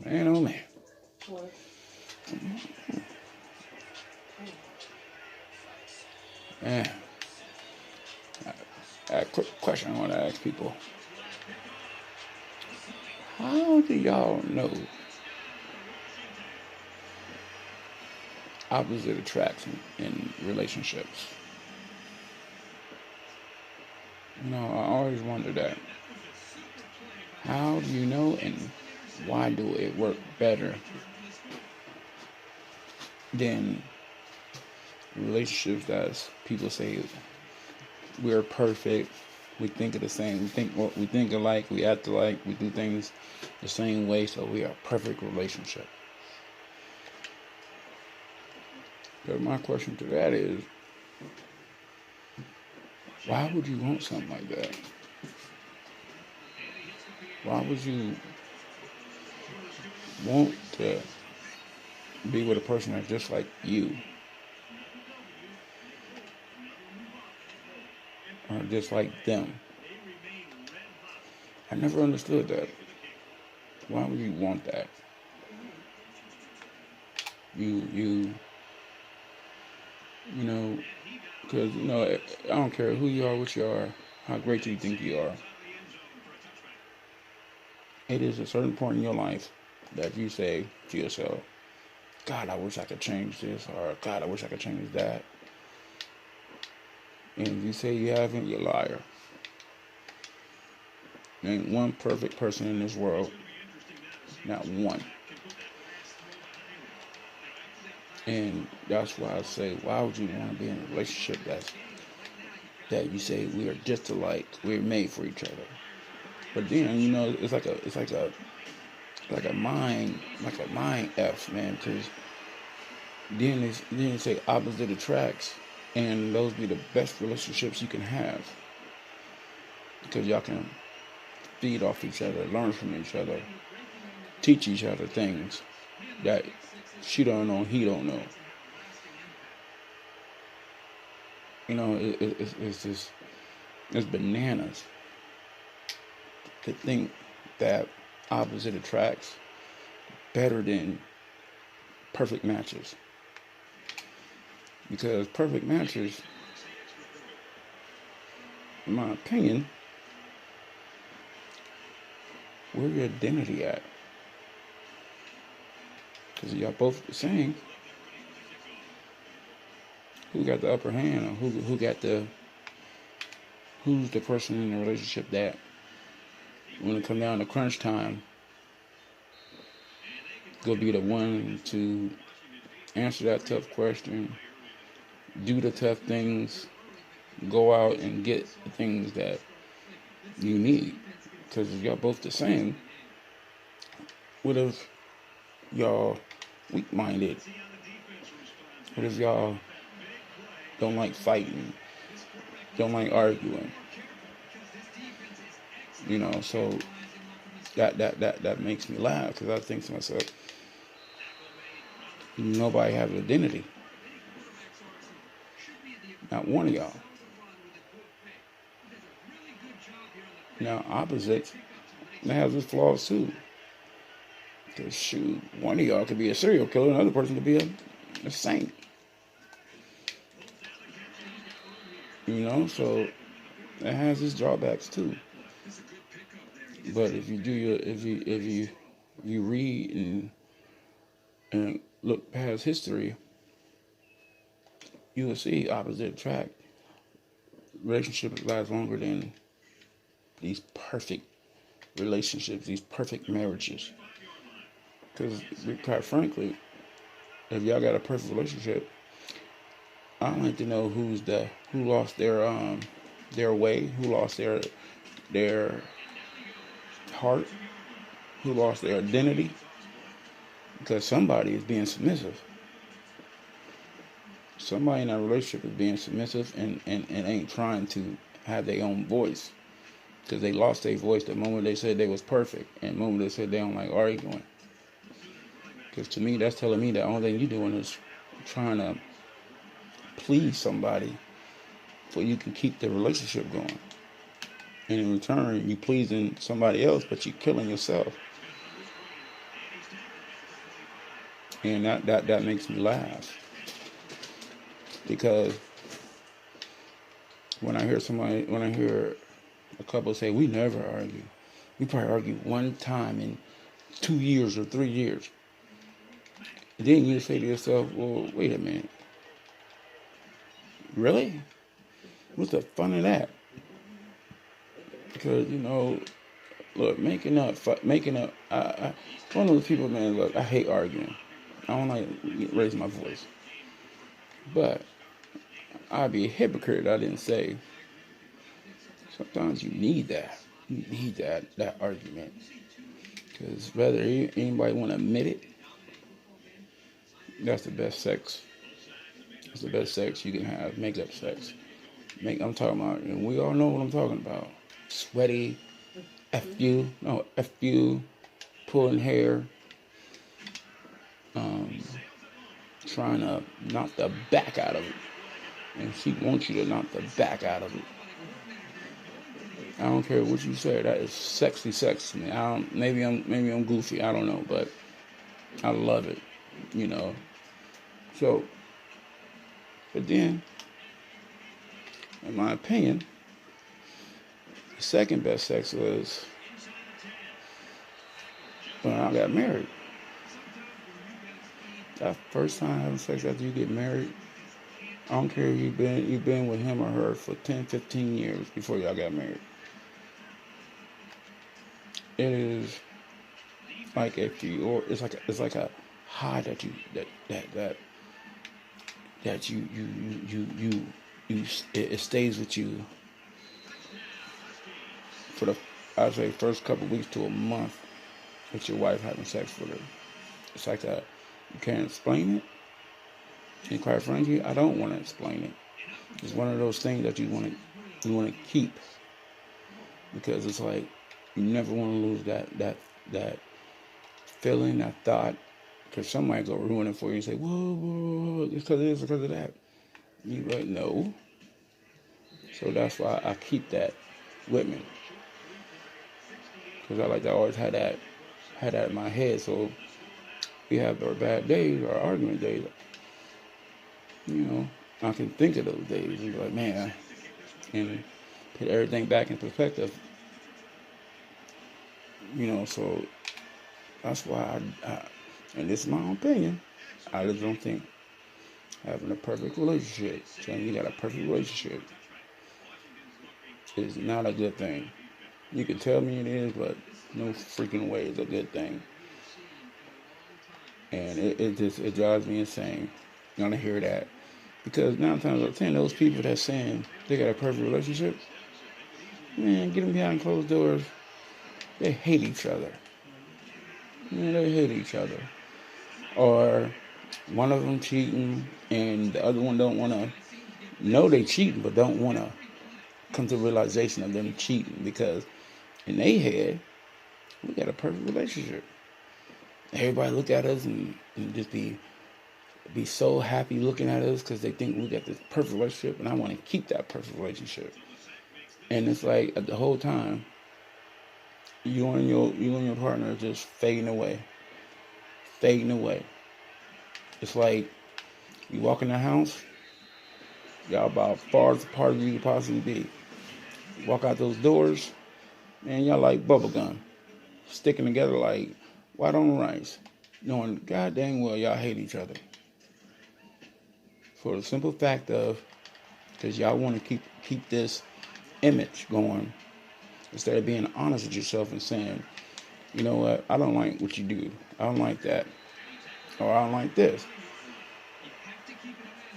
Man, oh man. Man, a quick question I want to ask people. How do y'all know opposite attracts in relationships? I always wonder that. How do you know, and why do it work better than relationships that people say we're perfect, we think of the same, we think alike, we act alike, we do things the same way, so we are a perfect relationship. But my question to that is, why would you want something like that? Why would you want to be with a person that's just like you, or just like them? I never understood that. Why would you want that? You you know, because I don't care who you are, what you are, how great you think you are. It is a certain point in your life that you say to yourself, God, I wish I could change this, or God, I wish I could change that. And if you say you haven't, you're a liar. There ain't one perfect person in this world. Not one. And that's why I say, why would you want to be in a relationship that you say we are just alike, we're made for each other? But then it's like a mind f, man. Because then they say opposite attracts, and those be the best relationships you can have because y'all can feed off each other, learn from each other, teach each other things that she don't know, he don't know. It's just it's bananas to think that opposite attracts better than perfect matches. Because perfect matches, in my opinion, where your identity at? Because y'all both the same. Who got the upper hand, or who's the person in the relationship that when it come down to crunch time, go be the one to answer that tough question, do the tough things, go out and get the things that you need. Because if y'all both the same, what if y'all weak-minded? What if y'all don't like fighting, don't like arguing? So that makes me laugh because I think to myself, nobody has an identity. Not one of y'all. Now, opposites, they have its flaws too. Because, shoot, one of y'all could be a serial killer, another person could be a saint. So it has its drawbacks too. But if you read and look past history, you will see opposite attract. Relationships last longer than these perfect relationships, these perfect marriages. Because, quite frankly, if y'all got a perfect relationship, I'd like to know who lost their way, who lost their heart, who lost their identity, because somebody is being submissive. Somebody in that relationship is being submissive and ain't trying to have their own voice, because they lost their voice the moment they said they was perfect and the moment they said they don't like arguing. Because to me, that's telling me that the only thing you're doing is trying to please somebody so you can keep the relationship going. And in return, you pleasing somebody else, but you killing yourself. And that makes me laugh. Because when I hear a couple say, we never argue. We probably argue one time in 2 years or 3 years. And then you say to yourself, well, wait a minute. Really? What's the fun of that? Because, look, making up, one of those people, man, look, I hate arguing. I don't like raise my voice. But I'd be a hypocrite if I didn't say, sometimes you need that. You need that argument. Because whether anybody want to admit it, that's the best sex. That's the best sex you can have, make-up sex. I'm talking about, and we all know what I'm talking about. Sweaty, F you, pulling hair, trying to knock the back out of it. And she wants you to knock the back out of it. I don't care what you say. That is sexy sex to me. Maybe I'm goofy. I don't know, but I love it. So, but then, in my opinion, the second best sex was when I got married. That first time having sex after you get married, I don't care if you've been with him or her for 10, 15 years before y'all got married. It is like it's like a high that it stays with you for I'd say first couple of weeks to a month with your wife having sex with her. It's like you can't explain it. And quite frankly, I don't want to explain it. It's one of those things that you want to keep, because it's like you never want to lose that feeling, that thought, because somebody go ruin it for you and say, whoa, it's because of this, because of that. You like, no. So that's why I keep that with me, because I like to always have that in my head. So we have our bad days, our argument days. I can think of those days and be like, man, and put everything back in perspective. So that's why and this is my own opinion, I just don't think having a perfect relationship, saying you got a perfect relationship, is not a good thing. You can tell me it is, but no freaking way it's a good thing. And it drives me insane when I hear that. Because 9 times out of 10, those people that's saying they got a perfect relationship, man, get them behind closed doors, they hate each other. Man, they hate each other. Or one of them cheating and the other one don't want to know they cheating, but don't want to come to the realization of them cheating, because in their head, we got a perfect relationship. Everybody look at us and just be so happy looking at us because they think we got this perfect relationship, and I want to keep that perfect relationship. And it's like at the whole time, you and your partner are just fading away. It's like you walk in the house, y'all about far apart as you could possibly be. Walk out those doors, man, y'all like bubblegum, sticking together like white on rice, knowing god dang well y'all hate each other. For the simple fact of, because y'all want to keep this image going, instead of being honest with yourself and saying, you know what, I don't like what you do. I don't like that. Or I don't like this.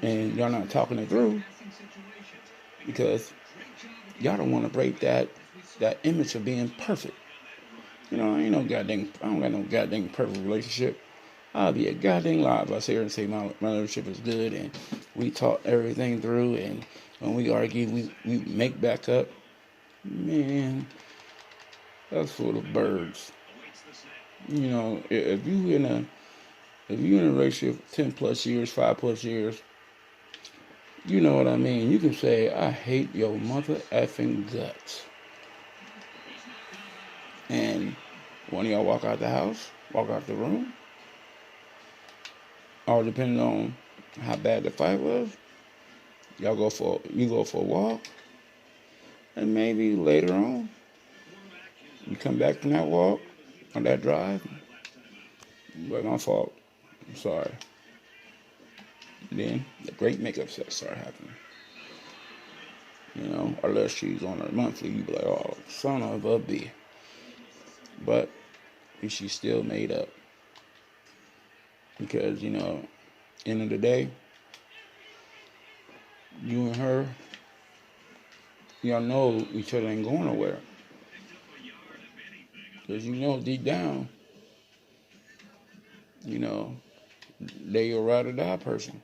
And y'all not talking it through, because y'all don't want to break that image of being perfect. I don't got no goddamn perfect relationship. I'll be a goddamn lie if I sit here and say my relationship is good and we talk everything through, and when we argue, we make back up. Man, that's full of birds. If you in a relationship 10 plus years, 5 plus years, you know what I mean. You can say, I hate your mother effing guts. And when y'all walk out the house, walk out the room, All depending on how bad the fight was. You go for a walk, and maybe later on you come back from that walk or that drive. But my fault. I'm sorry. Then the great makeup sex started happening. Unless she's on a monthly, you be like, oh, son of a b. But she still made up because end of the day, you and her, y'all know each other ain't going nowhere. Because deep down, they a ride or die person.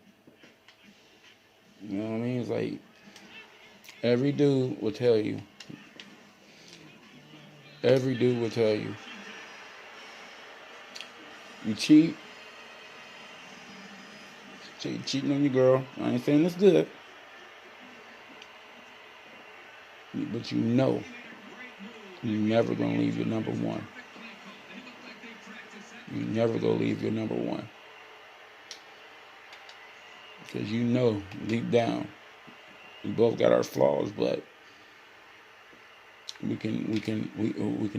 You know what I mean? It's like every dude will tell you. You cheating on your girl. I ain't saying it's good. But you never gonna leave your number one. You never gonna leave your number one. Because deep down, we both got our flaws, but we can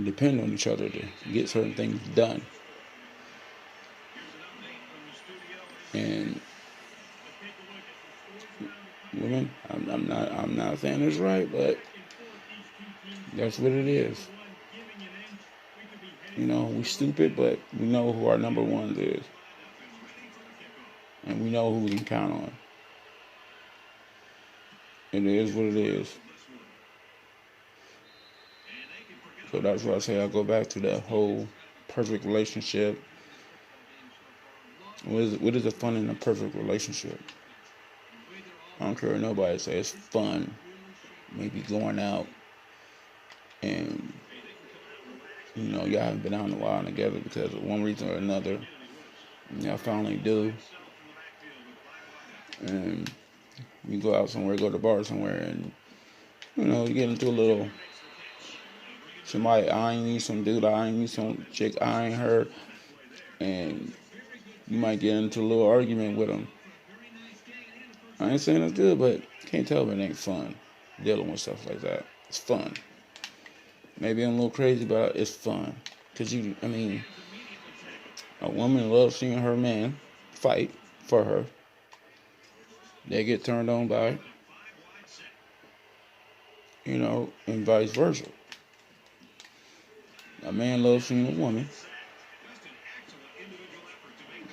depend on each other to get certain things done. And women, I'm not saying it's right, but that's what it is. We stupid, but we know who our number one is. And we know who we can count on. It is what it is. So that's why I say I go back to that whole perfect relationship. What is the fun in a perfect relationship? I don't care what nobody says. It's fun. Maybe going out and y'all haven't been out in a while together because of one reason or another. And y'all finally do. And you go out somewhere, go to the bar somewhere, and you get into a little. Somebody eyeing you, some dude eyeing you, some chick eyeing her, and you might get into a little argument with them. I ain't saying it's good, but can't tell me it ain't fun dealing with stuff like that. It's fun. Maybe I'm a little crazy, but it's fun. Because a woman loves seeing her man fight for her. They get turned on by it, and vice versa. A man loves seeing a woman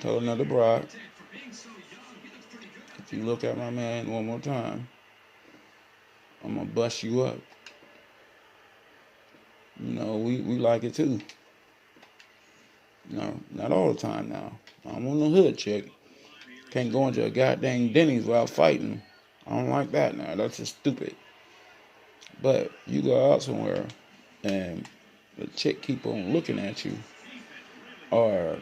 tell another bride, if you look at my man one more time, I'm going to bust you up. We like it too. No, not all the time now. I'm on the hood chick. Can't go into a goddamn Denny's without fighting. I don't like that now. That's just stupid. But you go out somewhere and the chick keep on looking at you, or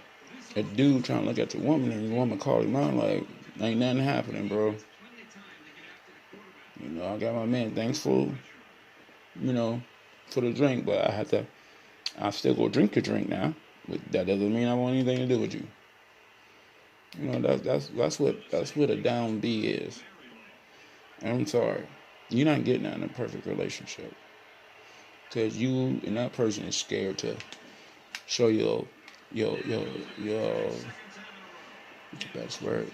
a dude trying to look at your woman and your woman call him out like, ain't nothing happening, bro. I got my man thankful, for the drink, but I still go drink your drink now. But that doesn't mean I want anything to do with you. That's what a down B is. And I'm sorry, you're not getting that in a perfect relationship, because you and that person is scared to show your what's the best word?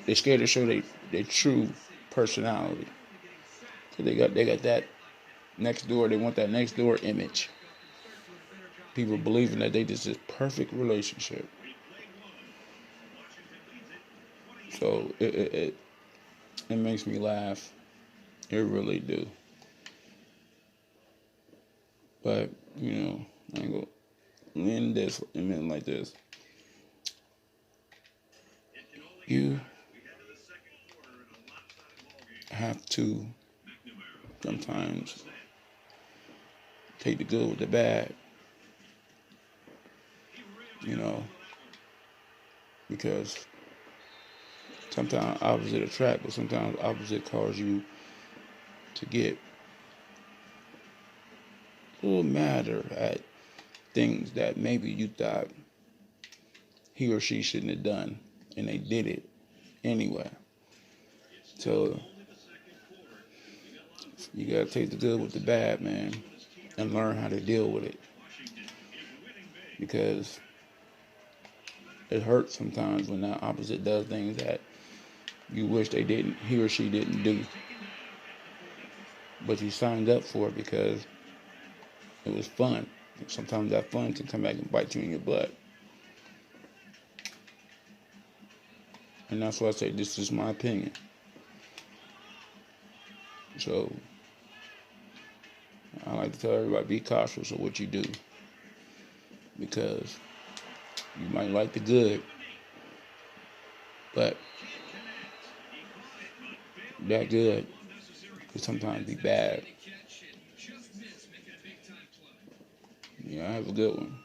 They're scared to show their true personality. So they got that next door. They want that next door image. People believing that they just this perfect relationship. So it makes me laugh. It really do. But I ain't gonna end this like this. You have to sometimes take the good with the bad. Because sometimes opposite attract, but sometimes opposite cause you to get a little madder at things that maybe you thought he or she shouldn't have done, and they did it anyway. So you gotta take the good with the bad, man, and learn how to deal with it, because it hurts sometimes when that opposite does things that you wish he or she didn't do, but you signed up for it because it was fun. Sometimes that fun can come back and bite you in your butt. And that's why I say this is my opinion. So I like to tell everybody, be cautious of what you do, because you might like the good, but that good can sometimes be bad. Yeah, have a good one.